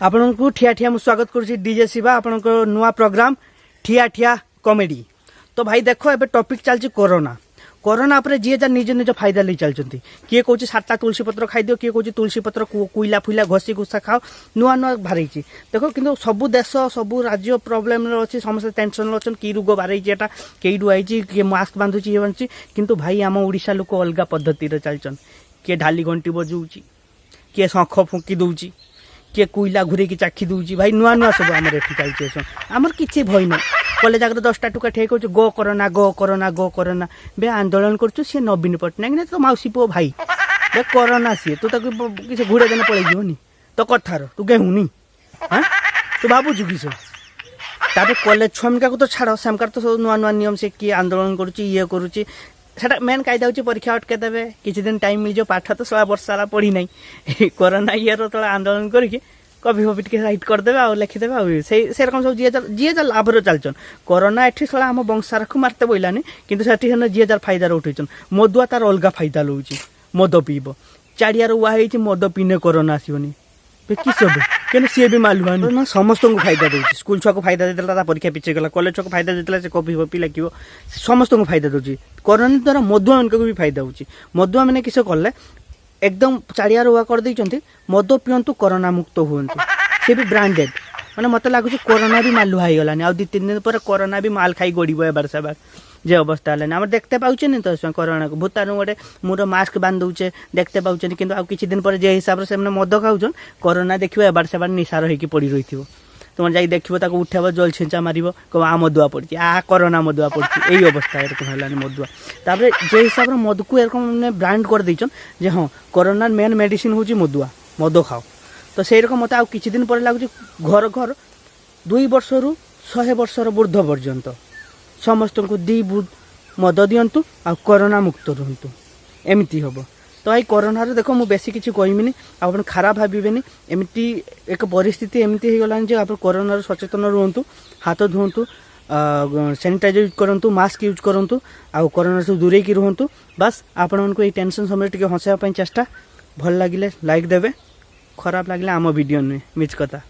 आपण को ठिया ठिया मु स्वागत करुच्ची डीजे शिवा आपण को नुआ प्रोग्राम ठिया ठिया कॉमेडी। तो भाई देखो एबे टॉपिक चलची कोरोना। कोरोना पर जी जा निज निज फायदा ले चलती। किए कौन 7टा तुलसी पत्र खाई दियो, किए कौन तुलसी पत्र कुइला फुइला घसी घुसा खाओ, नुआ नुआ बाहरी। देखो किंतु सबु देश सबु राज्य प्रोब्लेम अच्छी, समस्त टेंशन अच्छा कि रोग बाहरी एटा कईडू आई किए मास्क बांधुची ये बांधुची। किंतु भाई आम ओडिशा लोक अलग पद्धति चलचन। किए ढाली घंटी बजाऊँगी, किए शंख फुंकी दौची, किए कोईला घूरे चाखी दूची। भाई नुआ नुआ सब आम एठी चलती। आमर किसी भय ना। कॉलेज आगे 10टा टुका ठे कह गो करना गो करना गो करना बे आंदोलन कर सी नवीन पट्टनायक ना तो मौसी पु भाई बे करना सी तू किसी घुड़े देने पड़े जीवनी तो कथार तू गेहुनी हाँ तू भावुचु किस तापर कॉलेज छुआ को तो छाड़ सेमकार तो सब नुआ नुआ नियम से किए आंदोलन करुच्ची मेन कायदा हूँ परीक्षा अटके देवे किसी दिन टाइम मिल जाओ। पाठ तो 16 वर्ष सारा पढ़ी ना कोरोना इयर तो आंदोलन करके कभी फबी टे राइट करदेवे आ लिखिदेवे से रकम सब जी जा लाभर चलचन। कोरोना एठी सला आम वंशार को मारते बोलानी किंतु सेठी जी जार फायदा उठेचन। मदुआ तार अलग फायदा लौची मद पीब चारियार वाई मद पीने कोरोना आसबनी किस क्या सी भी मालुआ समस्त को फायदा दूसरी। स्कूल छुआ को फायदा देता परीक्षा पिछे गला, कॉलेज छुआ को फायदा देता से कॉपी फपी लगे समस्त को फायदा दूसरी। कोरोना द्वारा मदुआ मान को भी फायदा होची। मदुआ मैंने किस कले एकदम चारियार हुआ कर देइचंती मद पियंतु कोरोना मुक्त हुअंतु से भी ब्रांडेड माने मत लागुच कोरोना भी मालुआ हो गलानी आ 2-3 दिन पर कोरोना भी माल खाई गड़ब एबार से बार जे अवस्था है आम देखते पाचे नहीं तो कोरोना को भूताणु गोटे मुर मास्क बांध दौचे देखते पाचे कि किसी दिन पर जे हिसाब से मद खाऊन कोरोना देखिए एबार से बार निशार होकर पड़ रही तुम जा देखो उठेब जल छिंचा मार कह आ मदुआ पड़ी आ कोरोना मदुआ पड़ी यही अवस्था एरकम है मदुआ। तापर जे हिसाब से मद को एरकम मैंने ब्रांड कर देचन जे हाँ कोरोना मेन मेडिसिन हूँ मदुआ मद खाओ। तो से रकम मत किसी दिन पर लगुच घर घर 2 वर्ष रु 100 वर्षर वृद्ध पर्यंत समस्त को 2 बुद मद दिंतु आ कोरोना मुक्त रुहतु एमती हम। तो भाई कोरोना देखो मुझे बेसी किसी कहमी आप खराब भावेनि एमती एक परिस्थिति एमती हो गलानी आप कोरोना सचेतन रुहतु, हाथ धुंतु, सैनिटाइजर यूज करूँ, मास्क यूज करूँ आ कोरोना से दूरे की रुहतु। बस आपण को टेंशन समय टे हंसापी चेष्टा। भल लगे लाइक देवे, खराब लगे आम वीडियो नुहे मिछ कथा।